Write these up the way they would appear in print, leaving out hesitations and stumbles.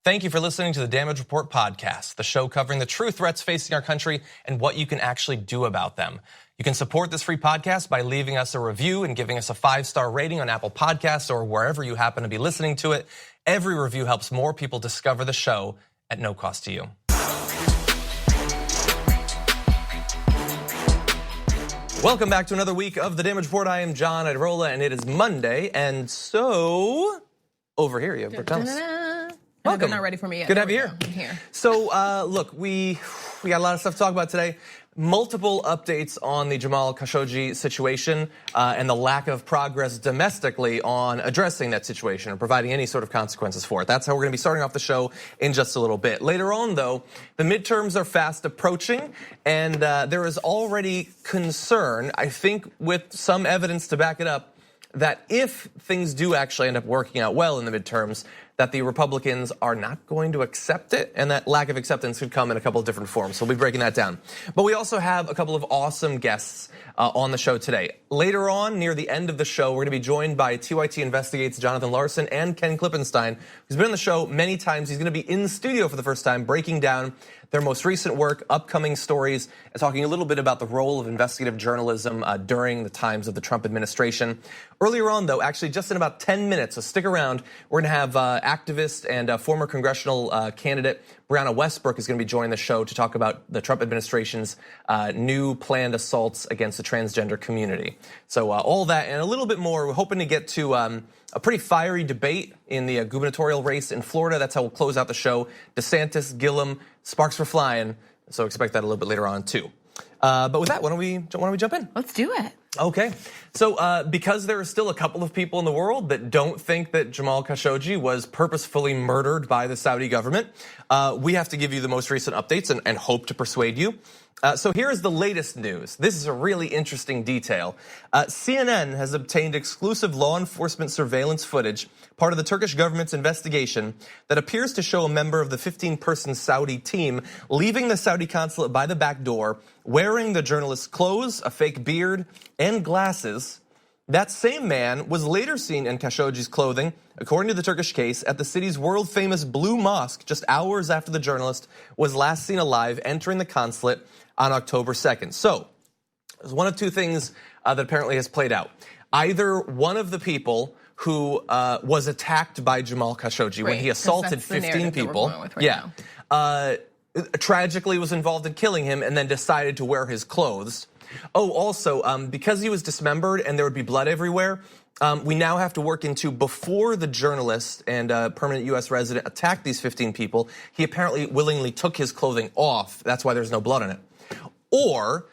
Thank you for listening to the Damage Report podcast, the show covering the true threats facing our country and what you can actually do about them. You can support this free podcast by leaving us a review and giving us a 5-star rating on Apple Podcasts or wherever you happen to be listening to it. Every review helps more people discover the show at no cost to you. Welcome back to another week of the Damage Report. I am John Idarola, and it is Monday, and so over here you have Brooke. Welcome. They're not ready for me yet. Good to have you here. I'm here. So look, we got a lot of stuff to talk about today. Multiple updates on the Jamal Khashoggi situation and the lack of progress domestically on addressing that situation or providing any sort of consequences for it. That's how we're going to be starting off the show in just a little bit. Later on, though, the midterms are fast approaching, and there is already concern, I think with some evidence to back it up, that if things do actually end up working out well in the midterms, that the Republicans are not going to accept it, and that lack of acceptance could come in a couple of different forms. So we'll be breaking that down. But we also have a couple of awesome guests on the show today. Later on, near the end of the show, we're going to be joined by TYT Investigates Jonathan Larsen and Ken Klippenstein, who's been on the show many times. He's going to be in studio for the first time, breaking down their most recent work, upcoming stories, and talking a little bit about the role of investigative journalism during the times of the Trump administration. Earlier on, though, actually just in about 10 minutes, so stick around, we're going to have activist and former congressional candidate Brianna Westbrook is going to be joining the show to talk about the Trump administration's new planned assaults against the transgender community. So all that and a little bit more. We're hoping to get to a pretty fiery debate in the gubernatorial race in Florida. That's how we'll close out the show. DeSantis, Gillum, sparks for flying. So expect that a little bit later on too. But with that, why don't we jump in? Let's do it. Okay, so because there are still a couple of people in the world that don't think that Jamal Khashoggi was purposefully murdered by the Saudi government, we have to give you the most recent updates and hope to persuade you. So here is the latest news. This is a really interesting detail. CNN has obtained exclusive law enforcement surveillance footage, part of the Turkish government's investigation, that appears to show a member of the 15-person Saudi team leaving the Saudi consulate by the back door, wearing the journalist's clothes, a fake beard, and glasses. That same man was later seen in Khashoggi's clothing, according to the Turkish case, at the city's world-famous Blue Mosque just hours after the journalist was last seen alive entering the consulate on October 2nd. So, there's one of two things that apparently has played out. Either one of the people who was attacked by Jamal Khashoggi when he assaulted 15 people, tragically was involved in killing him and then decided to wear his clothes. Oh, also, because he was dismembered and there would be blood everywhere, we now have to work into before the journalist and permanent US resident attacked these 15 people, he apparently willingly took his clothing off. That's why there's no blood on it. Or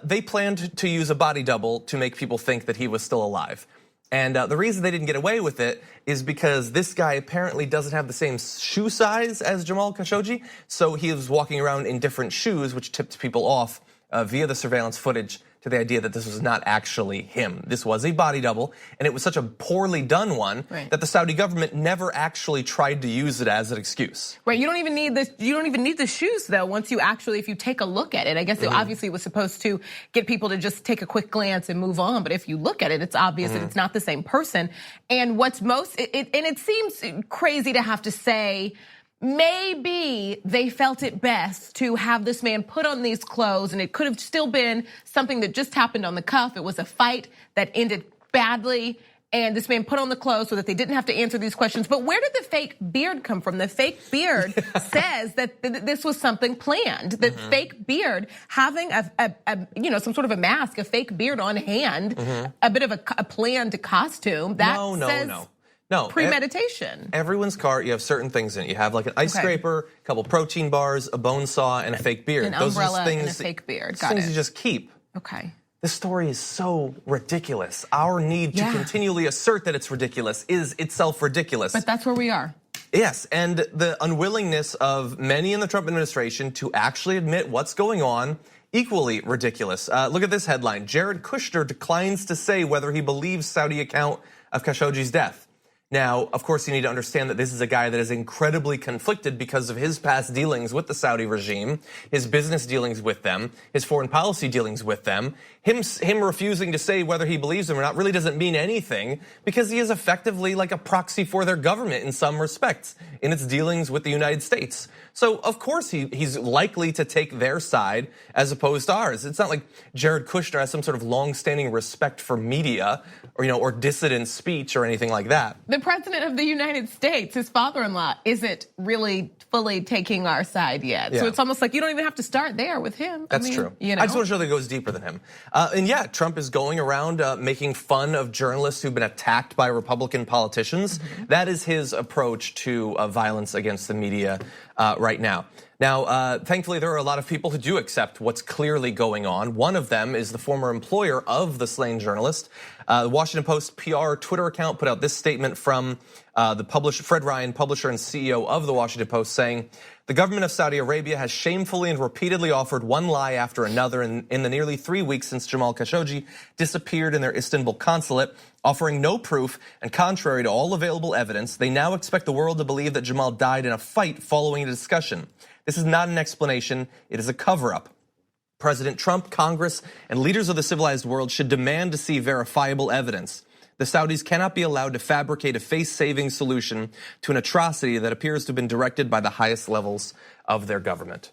they planned to use a body double to make people think that he was still alive. And the reason they didn't get away with it is because this guy apparently doesn't have the same shoe size as Jamal Khashoggi. So he was walking around in different shoes, which tipped people off via the surveillance footage to the idea that this was not actually him. This was a body double, and it was such a poorly done one that the Saudi government never actually tried to use it as an excuse. Right, you don't even need this. You don't even need the shoes though. Once you actually, if you take a look at it, I guess it obviously was supposed to get people to just take a quick glance and move on. But if you look at it, it's obvious that it's not the same person. And what's most, and it seems crazy to have to say, maybe they felt it best to have this man put on these clothes, and it could have still been something that just happened on the cuff. It was a fight that ended badly, and this man put on the clothes so that they didn't have to answer these questions. But where did the fake beard come from? The fake beard says that this was something planned. The fake beard, having some sort of a mask, a fake beard on hand, a bit of a planned costume. That says No, premeditation. Everyone's car, you have certain things in it. You have like an ice scraper, a couple protein bars, a bone saw, and a fake beard. An umbrella and a fake beard. Got things it. you just keep. Okay. This story is so ridiculous. Our need to continually assert that it's ridiculous is itself ridiculous. But that's where we are. Yes, and the unwillingness of many in the Trump administration to actually admit what's going on, equally ridiculous. Look at this headline. Jared Kushner declines to say whether he believes Saudi account of Khashoggi's death. Now, of course, you need to understand that this is a guy that is incredibly conflicted because of his past dealings with the Saudi regime, his business dealings with them, his foreign policy dealings with them. Him refusing to say whether he believes them or not really doesn't mean anything because he is effectively like a proxy for their government in some respects in its dealings with the United States. So of course he's likely to take their side as opposed to ours. It's not like Jared Kushner has some sort of long-standing respect for media or dissident speech or anything like that. The president of the United States, his father-in-law, isn't really fully taking our side yet. Yeah. So it's almost like you don't even have to start there with him. That's true. I just want to show that it goes deeper than him. And yeah, Trump is going around making fun of journalists who've been attacked by Republican politicians. That is his approach to violence against the media right now. Now, thankfully, there are a lot of people who do accept what's clearly going on. One of them is the former employer of the slain journalist. The Washington Post PR Twitter account put out this statement from the publisher, Fred Ryan, publisher and CEO of the Washington Post, saying, "The government of Saudi Arabia has shamefully and repeatedly offered one lie after another in the nearly 3 weeks since Jamal Khashoggi disappeared in their Istanbul consulate, offering no proof and contrary to all available evidence. They now expect the world to believe that Jamal died in a fight following a discussion. This is not an explanation, it is a cover-up. President Trump, Congress, and leaders of the civilized world should demand to see verifiable evidence. The Saudis cannot be allowed to fabricate a face-saving solution to an atrocity that appears to have been directed by the highest levels of their government."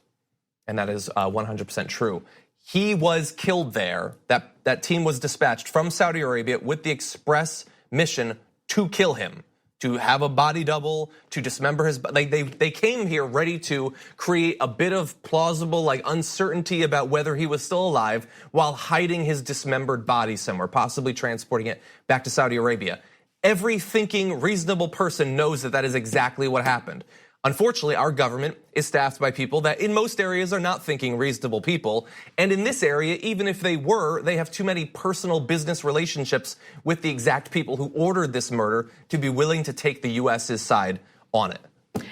And that is 100% true. He was killed there. That team was dispatched from Saudi Arabia with the express mission to kill him, to have a body double, to dismember his body. They came here ready to create a bit of plausible uncertainty about whether he was still alive while hiding his dismembered body somewhere, possibly transporting it back to Saudi Arabia. Every thinking, reasonable person knows that that is exactly what happened. Unfortunately, our government is staffed by people that in most areas are not thinking reasonable people. And in this area, even if they were, they have too many personal business relationships with the exact people who ordered this murder to be willing to take the US's side on it.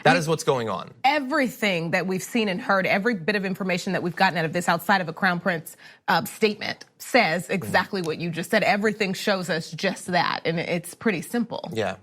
That is what's going on. Everything that we've seen and heard, every bit of information that we've gotten out of this outside of a Crown Prince statement says exactly what you just said. Everything shows us just that, and it's pretty simple. Yeah.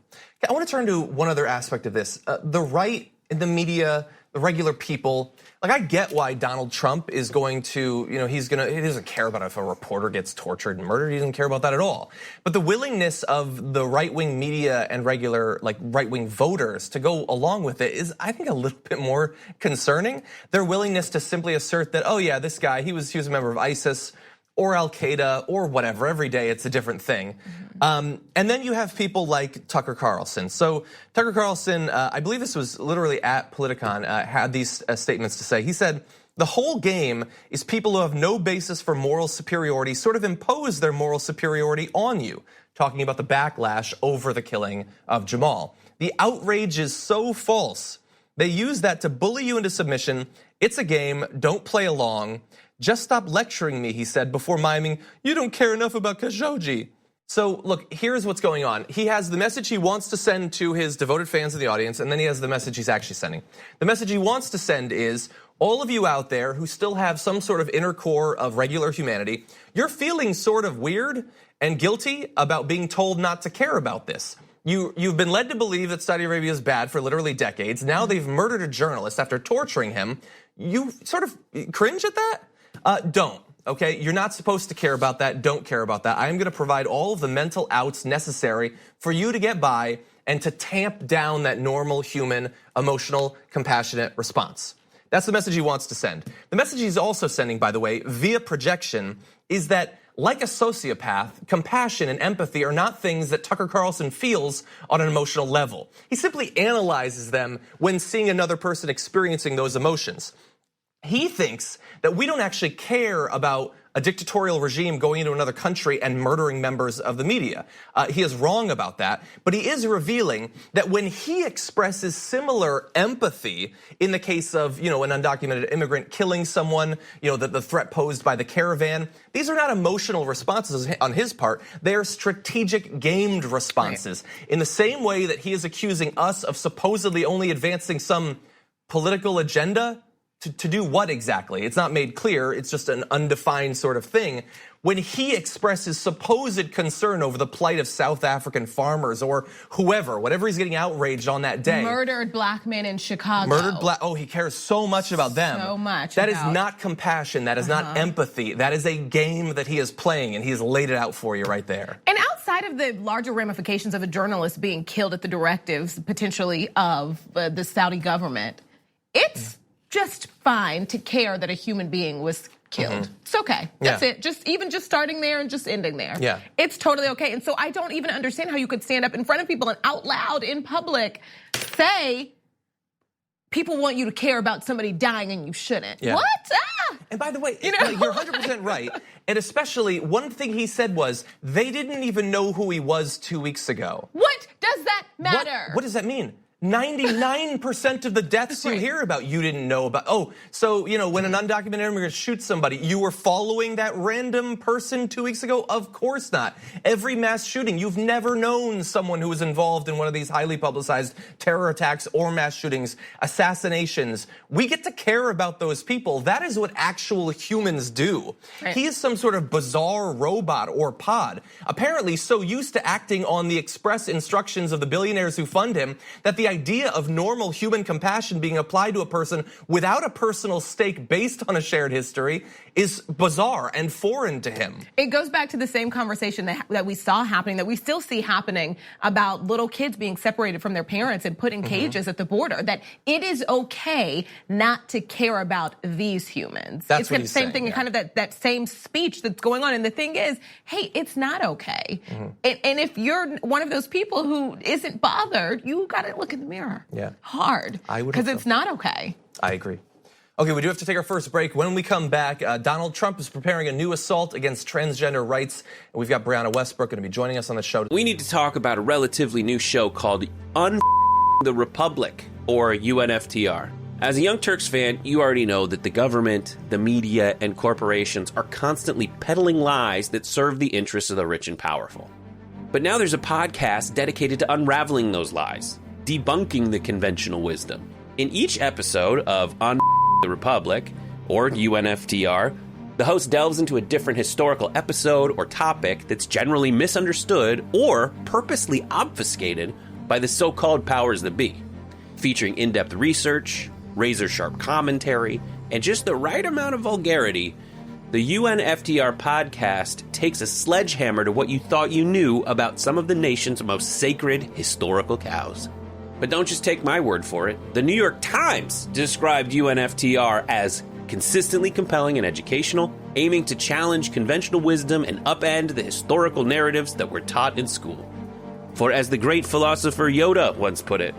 I want to turn to one other aspect of this. The right in the media, the regular people, I get why Donald Trump is going to, he doesn't care about if a reporter gets tortured and murdered. He doesn't care about that at all. But the willingness of the right-wing media and regular right-wing voters to go along with it is, I think, a little bit more concerning. Their willingness to simply assert that, oh yeah, this guy, he was a member of ISIS or Al-Qaeda or whatever. Every day it's a different thing. And then you have people like Tucker Carlson. So Tucker Carlson, I believe this was literally at Politicon, had these statements to say. He said, "The whole game is people who have no basis for moral superiority sort of impose their moral superiority on you," talking about the backlash over the killing of Jamal. "The outrage is so false. They use that to bully you into submission. It's a game, don't play along. Just stop lecturing me," he said, before miming, "You don't care enough about Khashoggi." So look, here's what's going on. He has the message he wants to send to his devoted fans in the audience, and then he has the message he's actually sending. The message he wants to send is, all of you out there who still have some sort of inner core of regular humanity, you're feeling sort of weird and guilty about being told not to care about this. You've been led to believe that Saudi Arabia is bad for literally decades. Now they've murdered a journalist after torturing him. You sort of cringe at that? Don't, okay? You're not supposed to care about that. Don't care about that. I am gonna provide all of the mental outs necessary for you to get by and to tamp down that normal human, emotional, compassionate response. That's the message he wants to send. The message he's also sending, by the way, via projection, is that like a sociopath, compassion and empathy are not things that Tucker Carlson feels on an emotional level. He simply analyzes them when seeing another person experiencing those emotions. He thinks that we don't actually care about a dictatorial regime going into another country and murdering members of the media. He is wrong about that, but he is revealing that when he expresses similar empathy in the case of, an undocumented immigrant killing someone, the threat posed by the caravan, these are not emotional responses on his part. They are strategic, gamed responses. Right. In the same way that he is accusing us of supposedly only advancing some political agenda, to do what exactly? It's not made clear. It's just an undefined sort of thing. When he expresses supposed concern over the plight of South African farmers or whatever he's getting outraged on that day. Murdered black men in Chicago. He cares so much about them. So much. That is not compassion. That is not empathy. That is a game that he is playing, and he has laid it out for you right there. And outside of the larger ramifications of a journalist being killed at the directives, potentially, of the Saudi government, it's just fine to care that a human being was killed. It's okay. That's it. Even just starting there and just ending there. Yeah. It's totally okay. And so I don't even understand how you could stand up in front of people and out loud in public say people want you to care about somebody dying and you shouldn't. Yeah. What? And by the way, you're 100% right. And especially one thing he said was they didn't even know who he was 2 weeks ago. What does that matter? What does that mean? 99% of the deaths you hear about, you didn't know about. Oh, so, when an undocumented immigrant shoots somebody, you were following that random person 2 weeks ago? Of course not. Every mass shooting, you've never known someone who was involved in one of these highly publicized terror attacks or mass shootings, assassinations. We get to care about those people. That is what actual humans do. Right. He is some sort of bizarre robot or pod, apparently so used to acting on the express instructions of the billionaires who fund him that the idea of normal human compassion being applied to a person without a personal stake based on a shared history is bizarre and foreign to him. It goes back to the same conversation that we saw happening, that we still see happening about little kids being separated from their parents and put in cages at the border, that it is okay not to care about these humans. That's it's the same thing, kind of that same speech that's going on. And the thing is, hey, it's not okay. And if you're one of those people who isn't bothered, you gotta look in the mirror. Yeah. Hard. Because it's not okay. I agree. Okay, we do have to take our first break. When we come back, Donald Trump is preparing a new assault against transgender rights. And we've got Brianna Westbrook going to be joining us on the show. We need to talk about a relatively new show called the Republic, or UNFTR. As a Young Turks fan, you already know that the government, the media, and corporations are constantly peddling lies that serve the interests of the rich and powerful. But now there's a podcast dedicated to unraveling those lies, debunking the conventional wisdom. In each episode of the Republic, or UNFTR, the host delves into a different historical episode or topic that's generally misunderstood or purposely obfuscated by the so-called powers that be, featuring in-depth research, razor-sharp commentary, and just the right amount of vulgarity. The UNFTR podcast takes a sledgehammer to what you thought you knew about some of the nation's most sacred historical cows. But don't just take my word for it. The New York Times described UNFTR as consistently compelling and educational, aiming to challenge conventional wisdom and upend the historical narratives that were taught in school. For as the great philosopher Yoda once put it,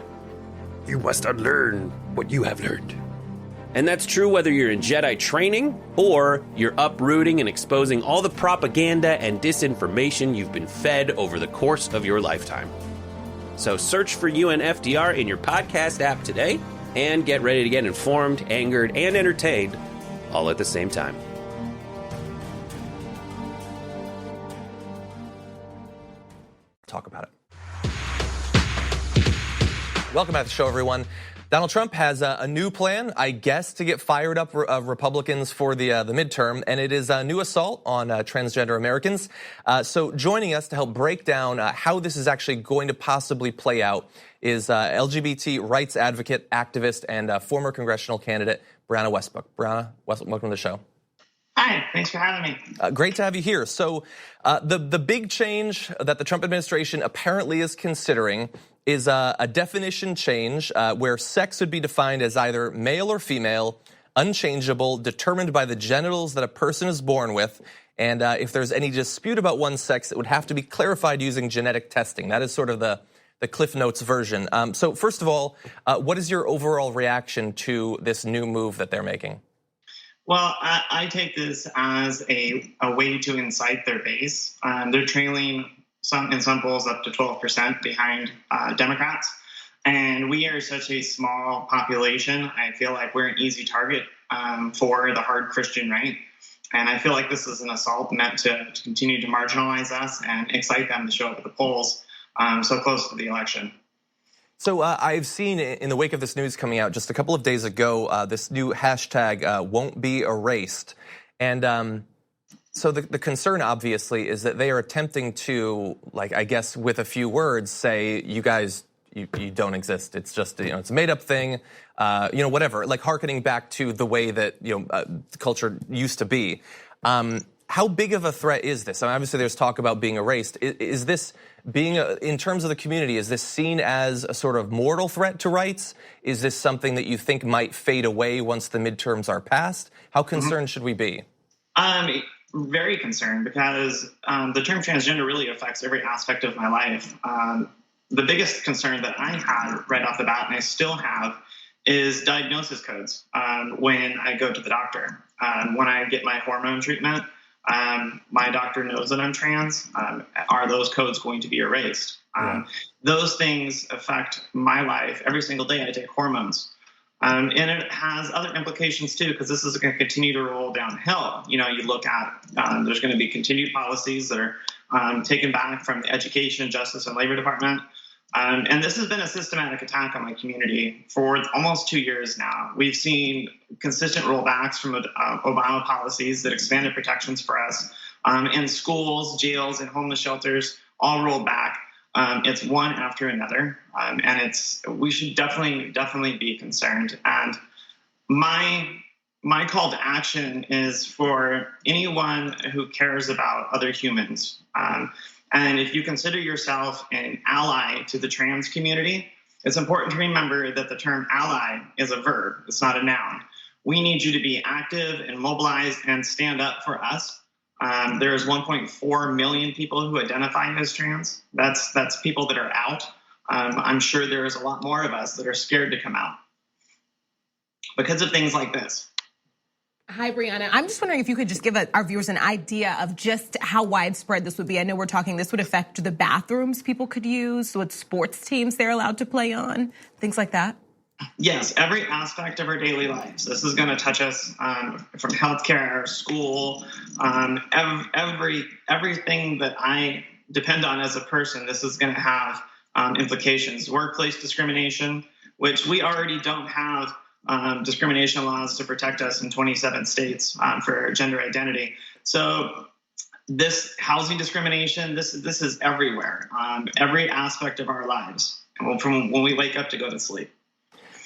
you must unlearn what you have learned. And that's true whether you're in Jedi training or you're uprooting and exposing all the propaganda and disinformation you've been fed over the course of your lifetime. So search for UNFTR in your podcast app today and get ready to get informed, angered, and entertained all at the same time. Talk about it. Welcome back to the show, everyone. Donald Trump has a new plan, I guess, to get fired up Republicans for the midterm, and it is a new assault on transgender Americans. So joining us to help break down how this is actually going to possibly play out is LGBT rights advocate, activist, and former congressional candidate Brianna Westbrook. Brianna, welcome to the show. Hi, thanks for having me. Great to have you here. So the big change that the Trump administration apparently is considering is a definition change where sex would be defined as either male or female, unchangeable, determined by the genitals that a person is born with, and if there's any dispute about one's sex, it would have to be clarified using genetic testing. That is sort of the Cliff Notes version. So first of all, what is your overall reaction to this new move that they're making? Well, I take this as a way to incite their base. They're trailing in some polls up to 12% behind Democrats. And we are such a small population. I feel like we're an easy target for the hard Christian right. And I feel like this is an assault meant to continue to marginalize us and excite them to show up at the polls so close to the election. So I've seen in the wake of this news coming out just a couple of days ago, this new hashtag won't be erased. And so the concern obviously is that they are attempting to, like, I guess with a few words, say, you guys, you don't exist. It's just, it's a made up thing, whatever, like hearkening back to the way that, the culture used to be. How big of a threat is this? I mean, obviously, there's talk about being erased. Is this being, in terms of the community, is this seen as a sort of mortal threat to rights? Is this something that you think might fade away once the midterms are passed? How concerned should we be? Very concerned, because the term transgender really affects every aspect of my life. The biggest concern that I had right off the bat, and I still have, is diagnosis codes when I go to the doctor. When I get my hormone treatment, my doctor knows that I'm trans. Are those codes going to be erased? Those things affect my life every single day. I take hormones. And it has other implications too, because this is going to continue to roll downhill. You look at, there's going to be continued policies that are taken back from the Education, Justice, and Labor Department. And this has been a systematic attack on my community for almost 2 years now. We've seen consistent rollbacks from Obama policies that expanded protections for us in schools, jails, and homeless shelters, all rolled back. It's one after another, and we should definitely be concerned. And my call to action is for anyone who cares about other humans. And if you consider yourself an ally to the trans community, it's important to remember that the term ally is a verb. It's not a noun. We need you to be active and mobilized and stand up for us. There's 1.4 million people who identify as trans. That's people that are out. I'm sure there's a lot more of us that are scared to come out because of things like this. Hi, Brianna. I'm just wondering if you could just give our viewers an idea of just how widespread this would be. I know we're talking this would affect the bathrooms people could use, what sports teams they're allowed to play on, things like that. Yes, every aspect of our daily lives. This is going to touch us from healthcare, school, everything that I depend on as a person. This is going to have implications. Workplace discrimination, which we already don't have discrimination laws to protect us in 27 states for gender identity. So this housing discrimination, this is everywhere, every aspect of our lives, from when we wake up to go to sleep.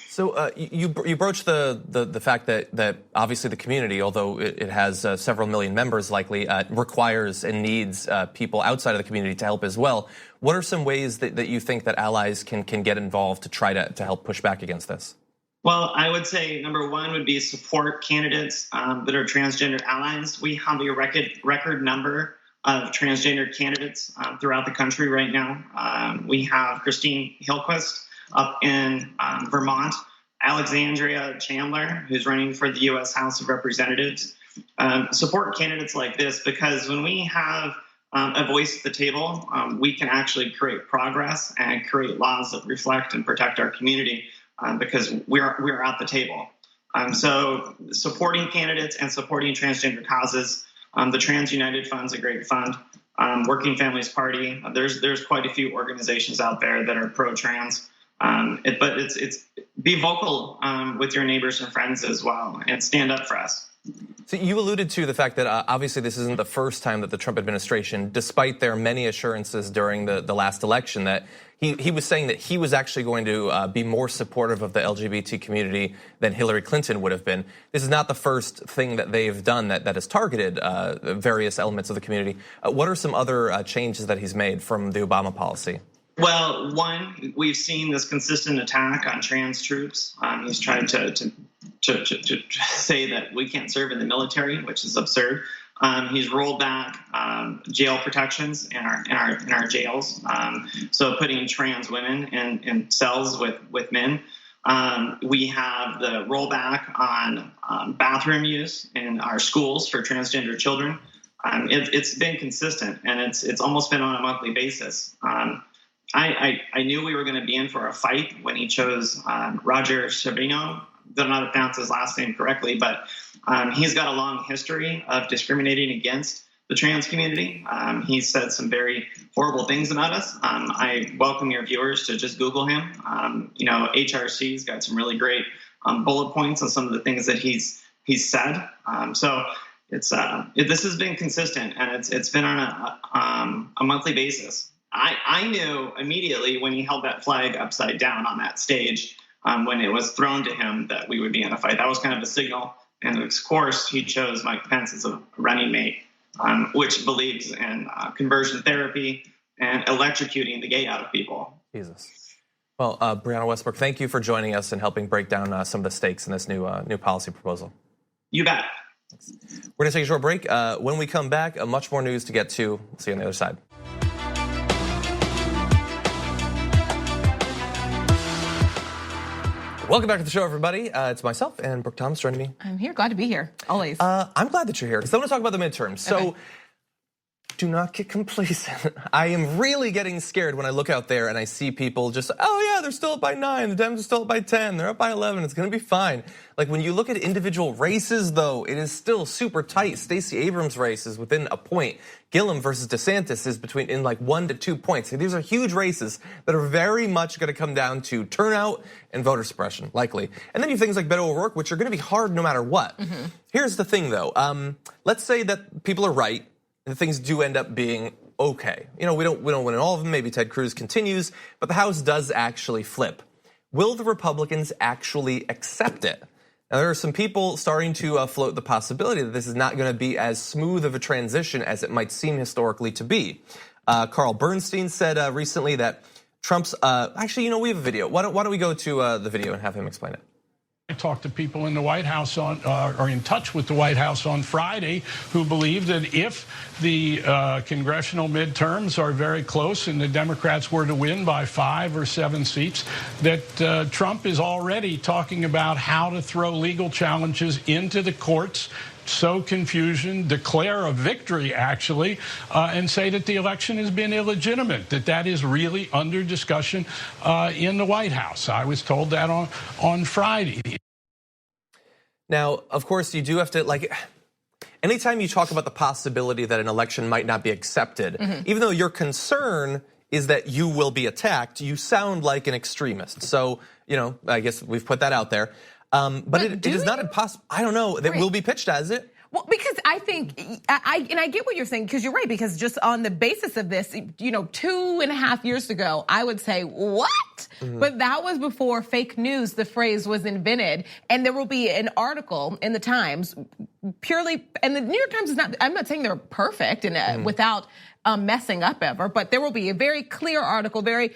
So you broached the fact that obviously the community, although it has several million members likely, requires and needs people outside of the community to help as well. What are some ways that you think that allies can get involved to try to help push back against this? Well, I would say number one would be support candidates that are transgender allies. We have a record number of transgender candidates throughout the country right now. We have Christine Hillquist up in Vermont, Alexandria Chandler, who's running for the U.S. House of Representatives. Support candidates like this, because when we have a voice at the table, we can actually create progress and create laws that reflect and protect our community. Because we're at the table. So supporting candidates and supporting transgender causes. The Trans United Fund's a great fund. Working Families Party. There's quite a few organizations out there that are pro-trans. But it's be vocal with your neighbors and friends as well, and stand up for us. So you alluded to the fact that obviously this isn't the first time that the Trump administration, despite their many assurances during the last election, that he was saying that he was actually going to be more supportive of the LGBT community than Hillary Clinton would have been. This is not the first thing that they've done that has targeted various elements of the community. What are some other changes that he's made from the Obama policy? Well, one, we've seen this consistent attack on trans troops. He's tried to say that we can't serve in the military, which is absurd. He's rolled back jail protections in our jails, so putting trans women in cells with men. We have the rollback on bathroom use in our schools for transgender children. It's been consistent, and it's almost been on a monthly basis. I knew we were going to be in for a fight when he chose Roger Sabino. Don't know how to pronounce his last name correctly, but he's got a long history of discriminating against the trans community. He said some very horrible things about us. I welcome your viewers to just Google him. HRC's got some really great bullet points on some of the things that he's said. So this has been consistent, and it's been on a monthly basis. I knew immediately when he held that flag upside down on that stage, when it was thrown to him, that we would be in a fight. That was kind of a signal. And of course, he chose Mike Pence as a running mate, which believes in conversion therapy and electrocuting the gay out of people. Jesus. Well, Brianna Westbrook, thank you for joining us and helping break down some of the stakes in this new policy proposal. You bet. We're going to take a short break. When we come back, much more news to get to. We'll see you on the other side. Welcome back to the show, everybody. It's myself and Brooke Thomas joining me. I'm here. Glad to be here. Always. I'm glad that you're here because I want to talk about the midterms. So do not get complacent. I am really getting scared when I look out there and I see people just, oh yeah, they're still up by 9. The Dems are still up by 10. They're up by 11. It's going to be fine. Like when you look at individual races, though, it is still super tight. Stacey Abrams' race is within a point. Gillum versus DeSantis is in like 1 to 2 points. So these are huge races that are very much going to come down to turnout and voter suppression, likely. And then you have things like Beto O'Rourke, which are going to be hard no matter what. Here's the thing, though. Let's say that people are right. And things do end up being okay. We don't win in all of them. Maybe Ted Cruz continues, but the House does actually flip. Will the Republicans actually accept it? Now, there are some people starting to float the possibility that this is not going to be as smooth of a transition as it might seem historically to be. Carl Bernstein said recently that Trump's, actually, we have a video. Why don't we go to the video and have him explain it? I talked to people in the White House or in touch with the White House on Friday who believe that if the congressional midterms are very close and the Democrats were to win by 5 or 7 seats, that Trump is already talking about how to throw legal challenges into the courts, sow confusion, declare a victory, actually, and say that the election has been illegitimate, that is really under discussion in the White House. I was told that on Friday. Now, of course, you do have to, anytime you talk about the possibility that an election might not be accepted, even though your concern is that you will be attacked, you sound like an extremist. So, I guess we've put that out there. But it is not impossible. I don't know. That will be pitched as it. Well, because I think, I get what you're saying, because you're right, because just on the basis of this, 2.5 years ago, I would say, what? But that was before fake news, the phrase was invented. And there will be an article in the Times, purely, and the New York Times is not, I'm not saying they're perfect and without messing up ever, but there will be a very clear article, very,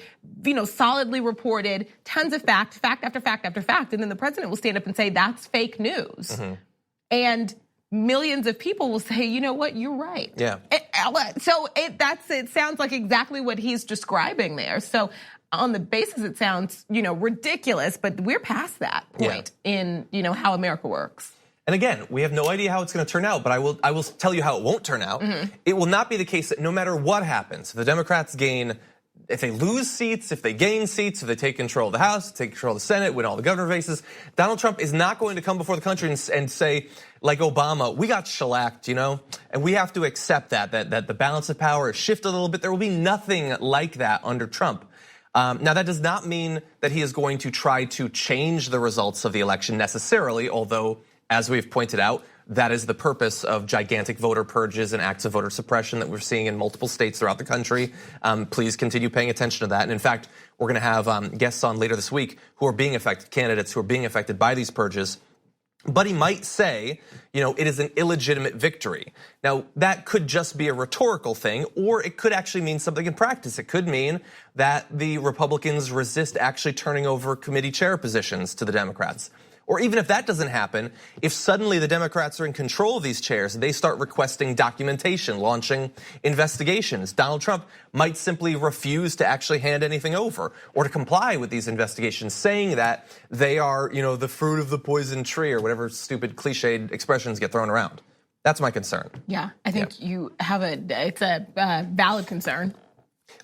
solidly reported, tons of fact after fact after fact. And then the president will stand up and say, that's fake news. And millions of people will say, you know what, you're right. Yeah. So it sounds like exactly what he's describing there. So on the basis, it sounds, ridiculous, but we're past that point in, how America works. And again, we have no idea how it's going to turn out, but I will tell you how it won't turn out. It will not be the case that no matter what happens, if the Democrats if they lose seats, if they gain seats, if they take control of the House, take control of the Senate, win all the governor races, Donald Trump is not going to come before the country and say, like Obama, we got shellacked, and we have to accept that the balance of power has shifted a little bit. There will be nothing like that under Trump. Now, that does not mean that he is going to try to change the results of the election necessarily, although, as we've pointed out, that is the purpose of gigantic voter purges and acts of voter suppression that we're seeing in multiple states throughout the country. Please continue paying attention to that. And in fact, we're going to have guests on later this week who are being affected, candidates who are being affected by these purges. But he might say, it is an illegitimate victory. Now, that could just be a rhetorical thing, or it could actually mean something in practice. It could mean that the Republicans resist actually turning over committee chair positions to the Democrats. Or even if that doesn't happen, if suddenly the Democrats are in control of these chairs, they start requesting documentation, launching investigations. Donald Trump might simply refuse to actually hand anything over or to comply with these investigations, saying that they are, the fruit of the poison tree or whatever stupid cliched expressions get thrown around. That's my concern. Yeah, I think you have it's a valid concern.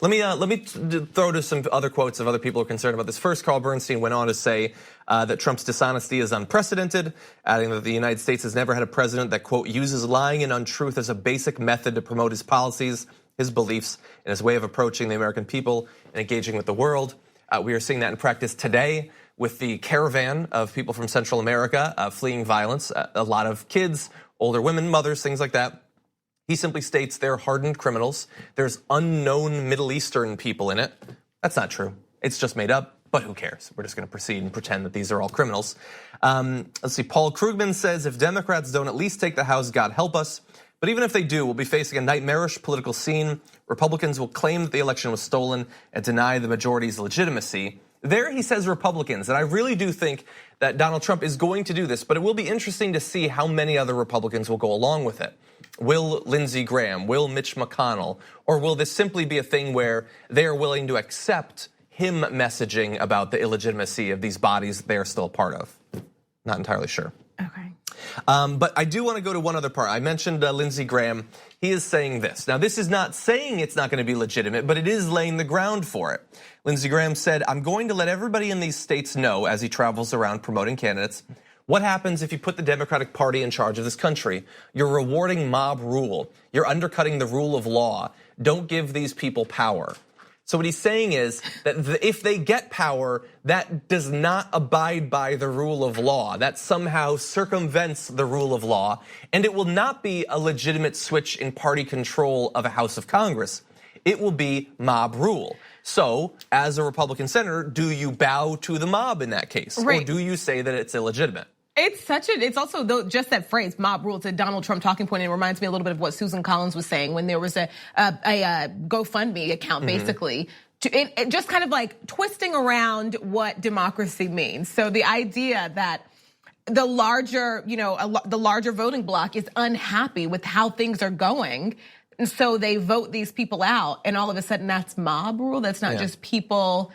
Let me throw to some other quotes of other people who are concerned about this. First, Carl Bernstein went on to say that Trump's dishonesty is unprecedented, adding that the United States has never had a president that, quote, uses lying and untruth as a basic method to promote his policies, his beliefs, and his way of approaching the American people and engaging with the world. We are seeing that in practice today with the caravan of people from Central America fleeing violence, a lot of kids, older women, mothers, things like that. He simply states they're hardened criminals. There's unknown Middle Eastern people in it. That's not true. It's just made up, but who cares? We're just gonna proceed and pretend that these are all criminals. Let's see, Paul Krugman says, if Democrats don't at least take the House, God help us. But even if they do, we'll be facing a nightmarish political scene. Republicans will claim that the election was stolen and deny the majority's legitimacy. There he says Republicans, and I really do think that Donald Trump is going to do this, but it will be interesting to see how many other Republicans will go along with it. Will Lindsey Graham, will Mitch McConnell, or will this simply be a thing where they are willing to accept him messaging about the illegitimacy of these bodies they are still a part of? Not entirely sure. Okay. But I do want to go to one other part. I mentioned Lindsey Graham. He is saying this. Now, this is not saying it's not going to be legitimate, but it is laying the ground for it. Lindsey Graham said, I'm going to let everybody in these states know as he travels around promoting candidates, what happens if you put the Democratic Party in charge of this country? You're rewarding mob rule. You're undercutting the rule of law. Don't give these people power. So what he's saying is that if they get power, that does not abide by the rule of law. That somehow circumvents the rule of law, and it will not be a legitimate switch in party control of a House of Congress. It will be mob rule. So, as a Republican senator, do you bow to the mob in that case? Right. Or do you say that it's illegitimate? It's also just that phrase, mob rule, it's a Donald Trump talking point. And it reminds me a little bit of what Susan Collins was saying when there was a GoFundMe account, basically, just kind of like twisting around what democracy means. So the idea that the larger voting bloc is unhappy with how things are going, and so they vote these people out, and all of a sudden that's mob rule. That's not just people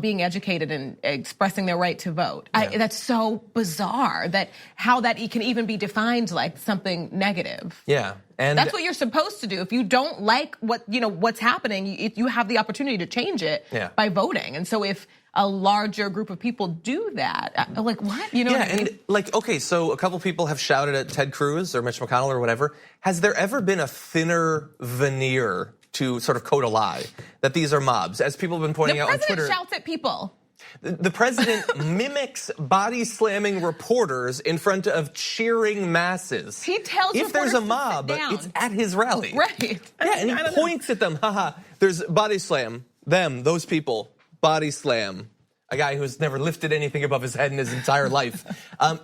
being educated and expressing their right to vote. That's so bizarre that how that can even be defined like something negative. Yeah. And that's what you're supposed to do. If you don't like what's happening, you have the opportunity to change it by voting. And so if a larger group of people do that, like what? You know what I mean? And like, okay, so a couple people have shouted at Ted Cruz or Mitch McConnell or whatever. Has there ever been a thinner veneer to sort of code a lie that these are mobs? As people have been pointing out on Twitter. The president shouts at people. The president mimics body slamming reporters in front of cheering masses. He tells if there's a mob, it's at his rally. Right. Yeah, and he points at them. Haha. There's body slam. Them, those people. Body slam. A guy who's never lifted anything above his head in his entire life.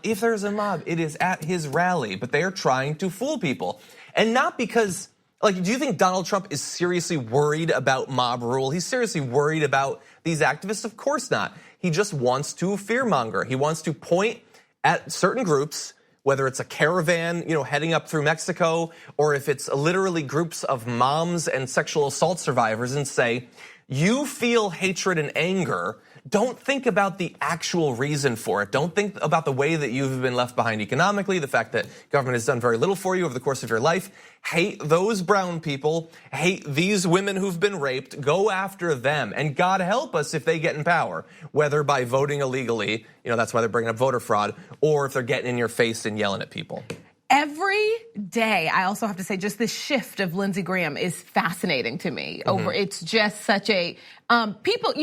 If there's a mob, it is at his rally. But they are trying to fool people. And not because, like, do you think Donald Trump is seriously worried about mob rule? He's seriously worried about these activists? Of course not. He just wants to fearmonger. He wants to point at certain groups, whether it's a caravan, heading up through Mexico, or if it's literally groups of moms and sexual assault survivors, and say, you feel hatred and anger. Don't think about the actual reason for it. Don't think about the way that you've been left behind economically, the fact that government has done very little for you over the course of your life. Hate those brown people, hate these women who've been raped, go after them. And God help us if they get in power, whether by voting illegally, that's why they're bringing up voter fraud, or if they're getting in your face and yelling at people. Every day, I also have to say, just this shift of Lindsey Graham is fascinating to me. It's just such a people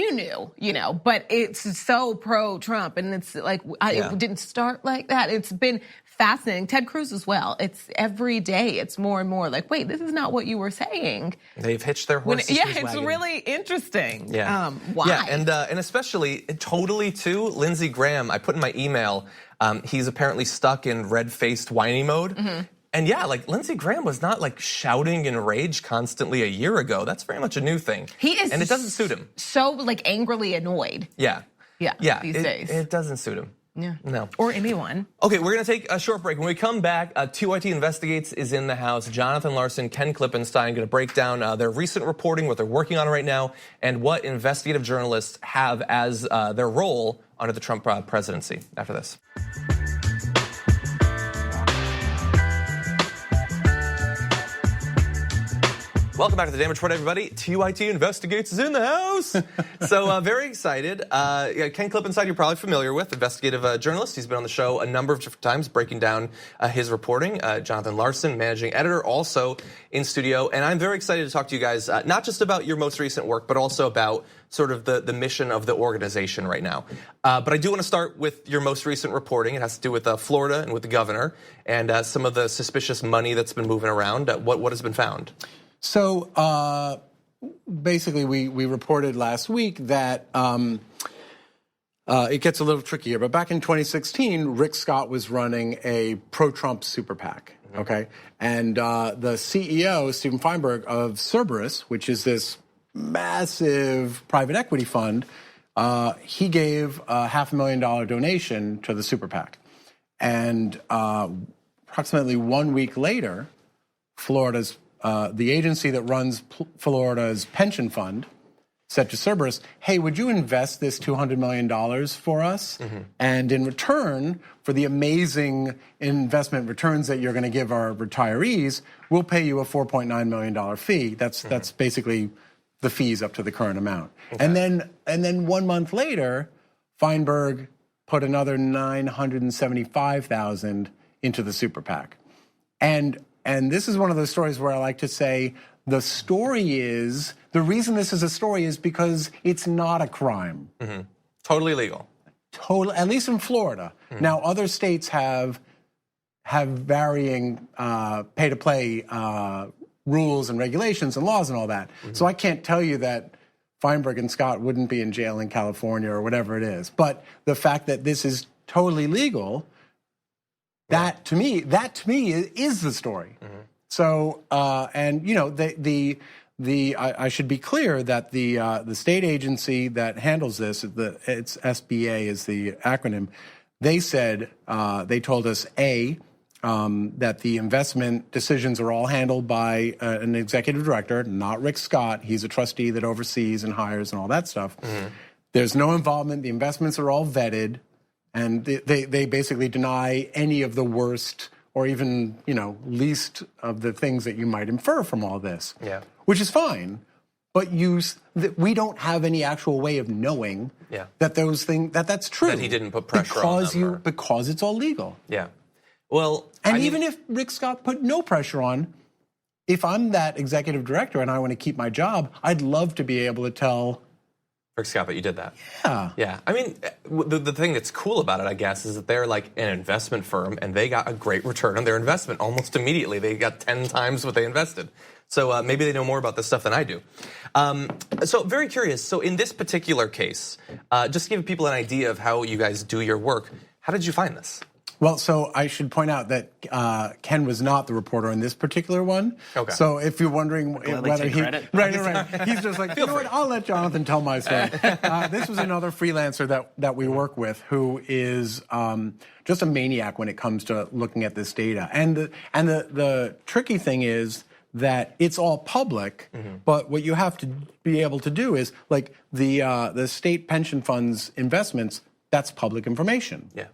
but it's so pro-Trump, and it's like it didn't start like that. It's been fascinating. Ted Cruz as well. It's every day. It's more and more like, wait, this is not what you were saying. They've hitched their horses. It's really interesting. Yeah. Why? Yeah, and especially totally too, Lindsey Graham. I put in my email. He's apparently stuck in red-faced whiny mode. And yeah, like Lindsey Graham was not like shouting in rage constantly a year ago. That's very much a new thing. He is, and it doesn't suit him. So like angrily annoyed. Yeah. These days. It doesn't suit him. Yeah. No. Or anyone. Okay, we're gonna take a short break. When we come back, TYT Investigates is in the house. Jonathan Larsen, Ken Klippenstein gonna break down their recent reporting, what they're working on right now, and what investigative journalists have as their role under the Trump presidency. After this. Welcome back to the Damage Report, everybody. TYT Investigates is in the house. So very excited. Ken Klippenstein, you're probably familiar with, investigative journalist. He's been on the show a number of different times, breaking down his reporting. Jonathan Larsen, managing editor, also in studio. And I'm very excited to talk to you guys, not just about your most recent work, but also about sort of the mission of the organization right now. But I do want to start with your most recent reporting. It has to do with Florida and with the governor and some of the suspicious money that's been moving around. What has been found? So basically, we reported last week that it gets a little trickier. But back in 2016, Rick Scott was running a pro-Trump super PAC, okay? And the CEO, Steven Feinberg of Cerberus, which is this massive private equity fund, he gave a $500,000 donation to the super PAC. And approximately 1 week later, Florida's the agency that runs Florida's pension fund said to Cerberus, hey, would you invest this $200 million for us? And in return for the amazing investment returns that you're going to give our retirees, we'll pay you a $4.9 million fee. That's basically the fees up to the current amount. Okay. And then 1 month later, Feinberg put another $975,000 into the super PAC. And this is one of those stories where I like to say the story is, the reason this is a story is because it's not a crime. Totally legal. At least in Florida. Now, other states have varying pay-to-play rules and regulations and laws and all that. So I can't tell you that Feinberg and Scott wouldn't be in jail in California or whatever it is. But the fact that this is totally legal, that to me is the story. So and you know I should be clear that the state agency that handles this, it's SBA is the acronym. They said they told us that the investment decisions are all handled by an executive director, not Rick Scott. He's a trustee that oversees and hires and all that stuff. There's no involvement. The investments are all vetted. And they basically deny any of the worst or even, least of the things that you might infer from all this. Yeah. Which is fine. But we don't have any actual way of knowing that those things, that's true. That he didn't put pressure on them. Because it's all legal. Yeah. Well, even if Rick Scott put no pressure on, if I'm that executive director and I want to keep my job, I'd love to be able to tell Rick Scott, but you did that. Yeah. I mean, the thing that's cool about it, I guess, is that they're like an investment firm and they got a great return on their investment almost immediately. They got 10 times what they invested. So maybe they know more about this stuff than I do. So very curious. So in this particular case, just to give people an idea of how you guys do your work, how did you find this? Well, so I should point out that Ken was not the reporter in this particular one. Okay. So if you're wondering whether he, right, he's just like, you know what? I'll let Jonathan tell my story. This was another freelancer that we work with who is just a maniac when it comes to looking at this data. And the tricky thing is that it's all public, but what you have to be able to do is like the state pension funds investments. That's public information. Yeah.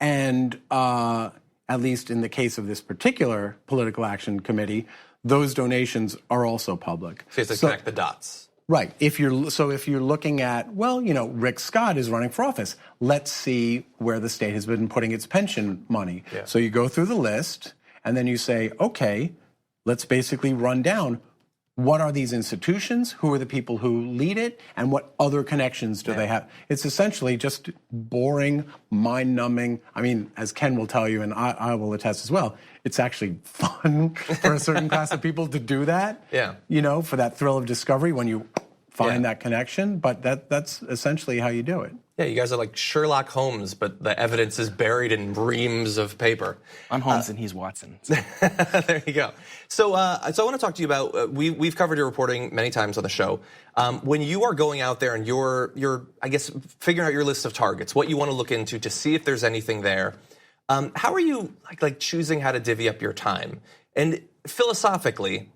And at least in the case of this particular political action committee, those donations are also public. So you have to connect the dots. Right. If you're looking at, well, Rick Scott is running for office. Let's see where the state has been putting its pension money. Yeah. So you go through the list and then you say, okay, let's basically run down what are these institutions, who are the people who lead it, and what other connections do they have? It's essentially just boring, mind-numbing. I mean, as Ken will tell you, and I will attest as well, it's actually fun for a certain class of people to do that. Yeah. For that thrill of discovery when you find that connection. But that's essentially how you do it. Yeah, you guys are like Sherlock Holmes, but the evidence is buried in reams of paper. I'm Holmes and he's Watson. So. There you go. So I want to talk to you about, we've covered your reporting many times on the show. When you are going out there and you're I guess, figuring out your list of targets, what you want to look into to see if there's anything there, how are you like choosing how to divvy up your time? And philosophically,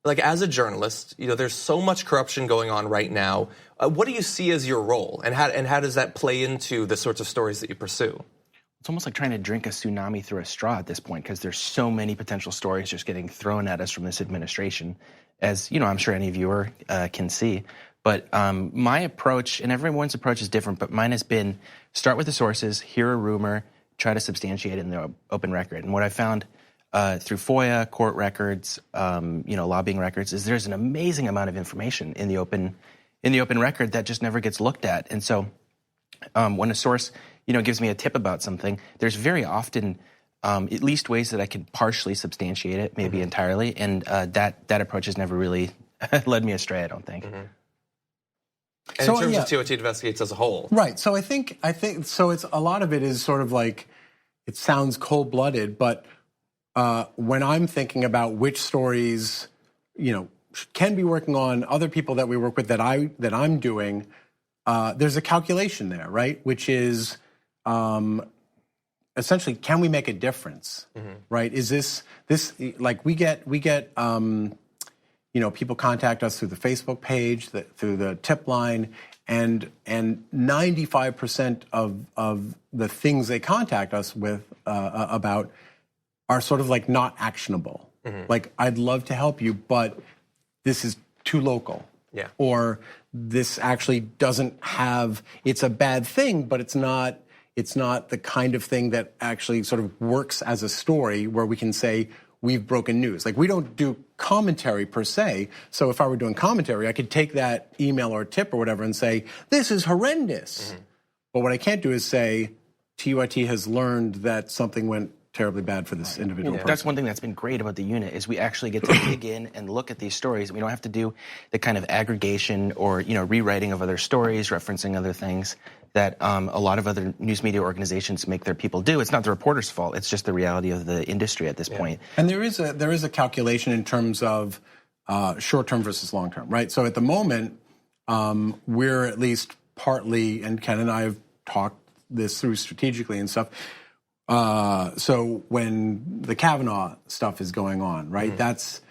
like as a journalist, there's so much corruption going on right now. What do you see as your role, and how does that play into the sorts of stories that you pursue? it's almost like trying to drink a tsunami through a straw at this point, because there's so many potential stories just getting thrown at us from this administration, as I'm sure any viewer can see. But my approach, and everyone's approach is different, but mine has been start with the sources, hear a rumor, try to substantiate it in the open record. And what I found through FOIA, court records, lobbying records, is there's an amazing amount of information in the open record that just never gets looked at. And so when a source gives me a tip about something, there's very often at least ways that I can partially substantiate it, maybe entirely, and that approach has never really led me astray, I don't think. And in terms of TYT Investigates as a whole, right? So I think so. It's a lot of it is sort of like, it sounds cold-blooded, but when I'm thinking about which stories, can be working on, other people that we work with that I'm doing, there's a calculation there, right? Which is essentially, can we make a difference, right? Is this like we get people contact us through the Facebook page, through the tip line, and 95% of the things they contact us with about are sort of like not actionable. Like, I'd love to help you, but this is too local. Yeah. Or this actually doesn't have, it's a bad thing, but it's not the kind of thing that actually sort of works as a story where we can say we've broken news. Like, we don't do commentary per se. So if I were doing commentary, I could take that email or tip or whatever and say, this is horrendous. But what I can't do is say, TYT has learned that something went terribly bad for this individual person. That's one thing that's been great about the unit, is we actually get to dig in and look at these stories. We don't have to do the kind of aggregation or rewriting of other stories, referencing other things that a lot of other news media organizations make their people do. It's not the reporter's fault. It's just the reality of the industry at this point. And there is a calculation in terms of short-term versus long-term, right? So at the moment, we're at least partly, and Ken and I have talked this through strategically and stuff. So when the Kavanaugh stuff is going on, right? That's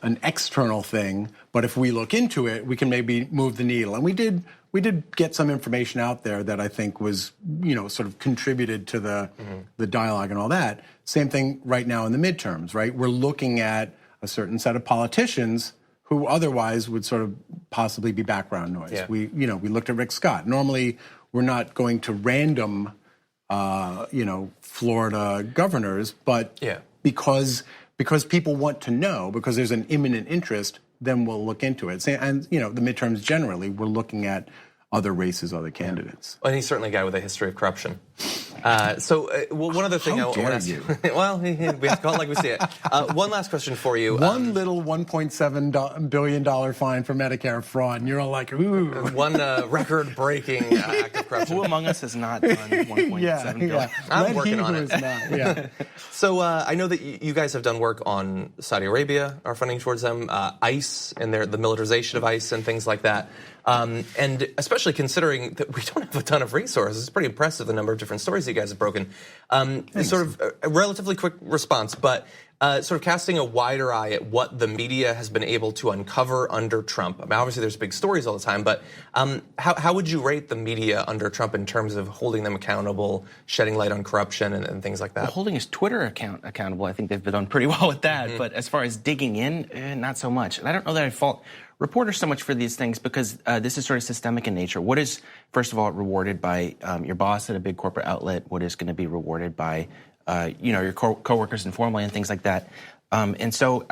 an external thing. But if we look into it, we can maybe move the needle. And we did get some information out there that I think was, sort of contributed to the dialogue and all that. Same thing right now in the midterms, right? We're looking at a certain set of politicians who otherwise would sort of possibly be background noise. Yeah. We looked at Rick Scott. Normally, we're not going to random Florida governors, but because people want to know, because there's an imminent interest, then we'll look into it. And the midterms generally, we're looking at other races, other candidates. And he's certainly a guy with a history of corruption. One other thing I want to ask you. Well, we have to call it like we see it. One last question for you. One little $1.7 billion fine for Medicare fraud, and you're all like, ooh. One record-breaking act of corruption. Who among us has not done 1.7 billion? I'm working on it. So I know that you guys have done work on Saudi Arabia, our funding towards them, ICE and the militarization of ICE and things like that. And especially considering that we don't have a ton of resources, it's pretty impressive the number of different stories you guys have broken. Sort of a relatively quick response, but sort of casting a wider eye at what the media has been able to uncover under Trump. I mean, obviously there's big stories all the time, but how would you rate the media under Trump in terms of holding them accountable, shedding light on corruption and things like that? Well, holding his Twitter account accountable, I think they've done pretty well with that. But as far as digging in, not so much. And I don't know that I fault reporters so much for these things, because this is sort of systemic in nature. What is, first of all, rewarded by your boss at a big corporate outlet? What is going to be rewarded by your coworkers informally and things like that? And so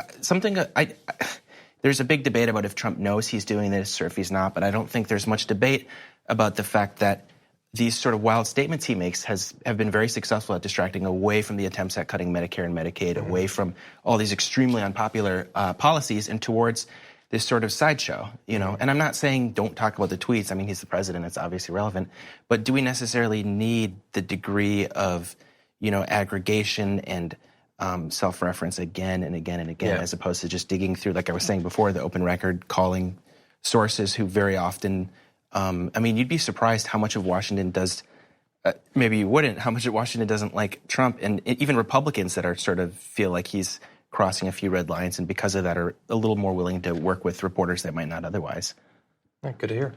there's a big debate about if Trump knows he's doing this or if he's not, but I don't think there's much debate about the fact that these sort of wild statements he makes have been very successful at distracting away from the attempts at cutting Medicare and Medicaid, away from all these extremely unpopular policies and towards this sort of sideshow, And I'm not saying don't talk about the tweets. I mean, he's the president. It's obviously relevant. But do we necessarily need the degree of, aggregation and self-reference again and again and again, as opposed to just digging through, like I was saying before, the open record, calling sources who very often, you'd be surprised how much of Washington does, maybe you wouldn't, how much of Washington doesn't like Trump, and even Republicans that are sort of feel like he's crossing a few red lines, and because of that are a little more willing to work with reporters that might not otherwise. Good to hear.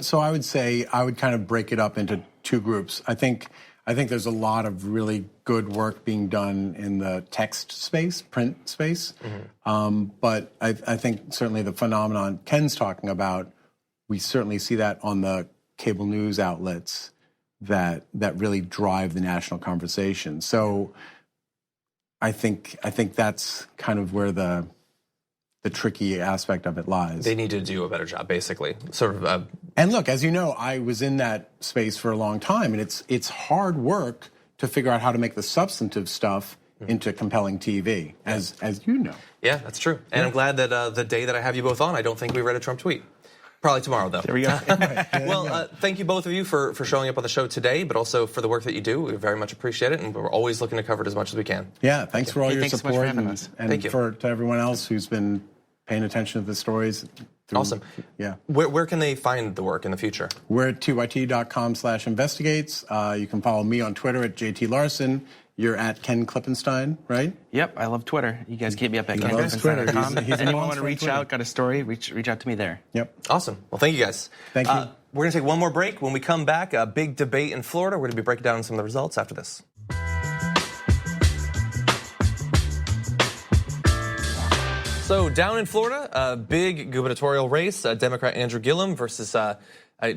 So I would say I would kind of break it up into two groups. I think I think there's a lot of really good work being done in the text space, print space. But I think certainly the phenomenon Ken's talking about, we certainly see that on the cable news outlets that really drive the national conversation. So I think that's kind of where the tricky aspect of it lies. They need to do a better job, basically. Sort of. And look, as you know, I was in that space for a long time, and it's hard work to figure out how to make the substantive stuff into compelling TV, as you know. Yeah, that's true. And I'm glad that the day that I have you both on, I don't think we read a Trump tweet. Probably tomorrow, though. There we go. Well, thank you both of you for showing up on the show today, but also for the work that you do. We very much appreciate it, and we're always looking to cover it as much as we can. Yeah, thanks for all your thanks so support, much for having us. and Thank you. to everyone else who's been paying attention to the stories. Awesome. Yeah. Where can they find the work in the future? We're at tyt.com/investigates. You can follow me on Twitter at JT Larsen. You're at Ken Klippenstein, right? Yep, I love Twitter. You guys keep me up at He loves Twitter. KenKlippenstein.com. He's a Anyone want monster to on reach Twitter. out, got a story, reach out to me there. Yep. Awesome. Well, thank you guys. Thank you. We're going to take one more break. When we come back, a big debate in Florida. We're going to be breaking down some of the results after this. So down in Florida, a big gubernatorial race, Democrat Andrew Gillum versus a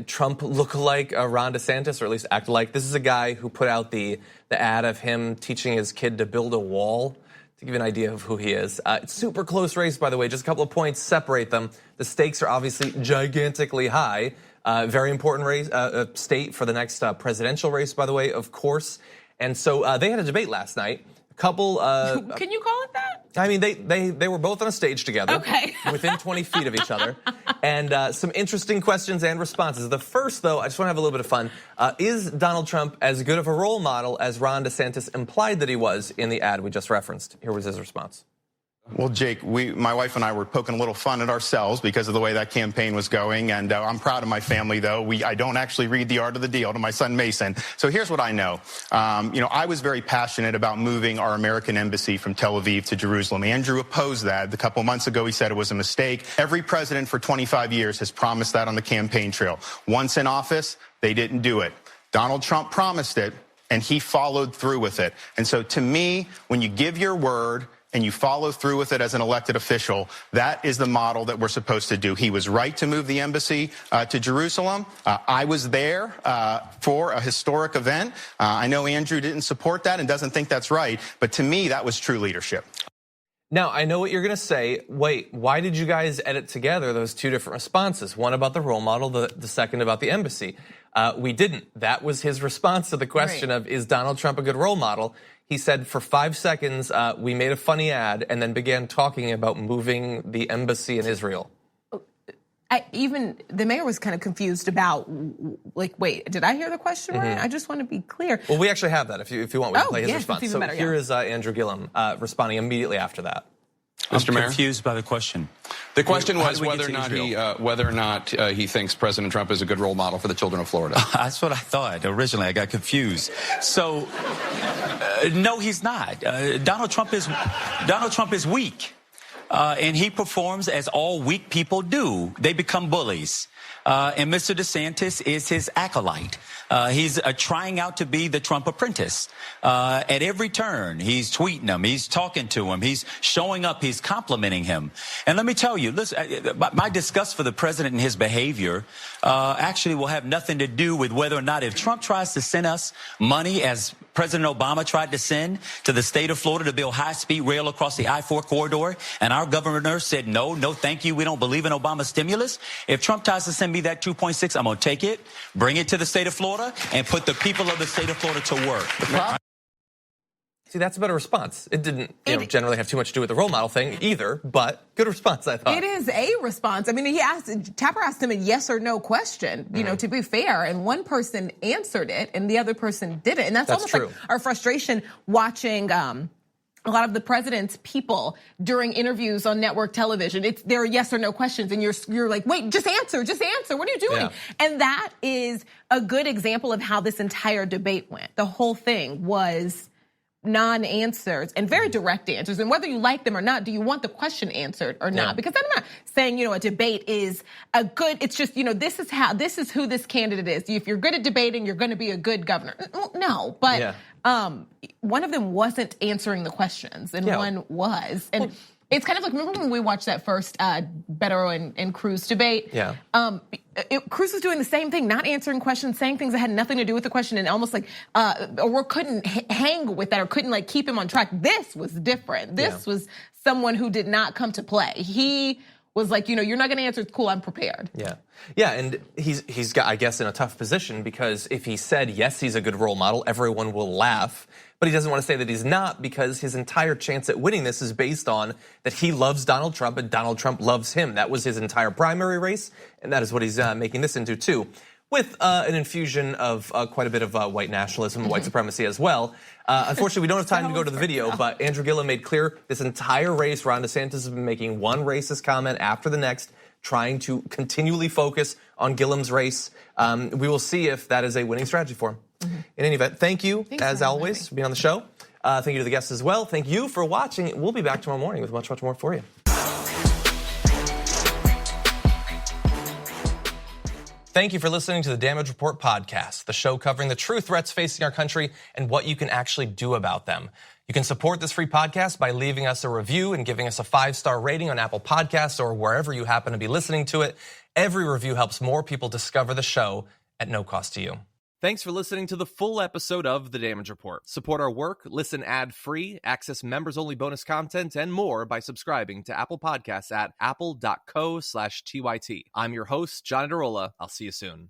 Trump lookalike Ron DeSantis, or at least act like. This is a guy who put out the ad of him teaching his kid to build a wall, to give you an idea of who he is. It's super close race, by the way. Just a couple of points separate them. The stakes are obviously gigantically high. Very important race, state for the next presidential race, by the way, of course. And so they had a debate last night. Couple. Can you call it that? I mean, they were both on a stage together, Okay. within 20 feet of each other, and some interesting questions and responses. The first, though, I just want to have a little bit of fun. Is Donald Trump as good of a role model as Ron DeSantis implied that he was in the ad we just referenced? Here was his response. Well, Jake, my wife and I were poking a little fun at ourselves because of the way that campaign was going, and I'm proud of my family, though. I don't actually read The Art of the Deal to my son Mason. So here's what I know. I was very passionate about moving our American embassy from Tel Aviv to Jerusalem. Andrew opposed that. A couple months ago, he said it was a mistake. Every president for 25 years has promised that on the campaign trail. Once in office, they didn't do it. Donald Trump promised it, and he followed through with it. And so to me, when you give your word and you follow through with it as an elected official, that is the model that we're supposed to do. He was right to move the embassy to Jerusalem. I was there for a historic event. I know Andrew didn't support that and doesn't think that's right, but to me, that was true leadership. Now, I know what you're going to say. Wait, why did you guys edit together those two different responses? One about the role model, the second about the embassy. We didn't. That was his response to the question of, is Donald Trump a good role model? He said for 5 seconds, we made a funny ad and then began talking about moving the embassy in Israel. Even the mayor was kind of confused about, like, wait, did I hear the question right? I just want to be clear. Well, we actually have that. If you want, we can play his yes, response. that's So even better, here is Andrew Gillum responding immediately after that. Mr. Mayor? Confused by the question. The question How was did we get whether to or not he thinks President Trump is a good role model for the children of Florida. That's what I thought originally. I got confused. So, no, he's not. Donald Trump is weak, and he performs as all weak people do. They become bullies. And Mr. DeSantis is his acolyte. He's trying out to be the Trump apprentice. At every turn, he's tweeting him, he's talking to him, he's showing up, he's complimenting him. And let me tell you, listen, my disgust for the president and his behavior actually will have nothing to do with whether or not if Trump tries to send us money, as President Obama tried to send to the state of Florida to build high-speed rail across the I-4 corridor, and our governor said, no, thank you, we don't believe in Obama's stimulus. If Trump tries to send me that 2.6, I'm going to take it, bring it to the state of Florida, and put the people of the state of Florida to work. See, that's a better response. It didn't generally have too much to do with the role model thing either, but good response, I thought. It is a response. I mean, Tapper asked him a yes or no question, to be fair, and one person answered it and the other person didn't. And that's almost true. like our frustration watching a lot of the president's people during interviews on network television. There are yes or no questions, and you're like, wait, just answer. What are you doing? Yeah. And that is a good example of how this entire debate went. The whole thing was non-answers and very direct answers. And whether you like them or not, do you want the question answered or not? Because I'm not saying, a debate is a good, it's just, this is who this candidate is. If you're good at debating, you're going to be a good governor. No, but one of them wasn't answering the questions and one was. And it's kind of like, remember when we watched that first Beto and Cruz debate? Yeah. Cruz was doing the same thing, not answering questions, saying things that had nothing to do with the question, and almost like, or couldn't hang with that, or couldn't keep him on track. This was different. This was someone who did not come to play. He was like, you're not going to answer. It's cool. I'm prepared. Yeah, and he's got, I guess, in a tough position because if he said yes, he's a good role model, everyone will laugh. But he doesn't want to say that he's not because his entire chance at winning this is based on that he loves Donald Trump and Donald Trump loves him. That was his entire primary race, and that is what he's making this into too, with an infusion of quite a bit of white nationalism and white supremacy as well. Unfortunately, we don't have time to go to the video, but Andrew Gillum made clear this entire race, Ron DeSantis has been making one racist comment after the next, trying to continually focus on Gillum's race. We will see if that is a winning strategy for him. In any event, thank you, as always, for being on the show. Thank you to the guests as well. Thank you for watching. We'll be back tomorrow morning with much, much more for you. Thank you for listening to the Damage Report podcast, the show covering the true threats facing our country and what you can actually do about them. You can support this free podcast by leaving us a review and giving us a 5-star rating on Apple Podcasts or wherever you happen to be listening to it. Every review helps more people discover the show at no cost to you. Thanks for listening to the full episode of The Damage Report. Support our work, listen ad-free, access members-only bonus content, and more by subscribing to Apple Podcasts at apple.co/TYT. I'm your host, John Darola. I'll see you soon.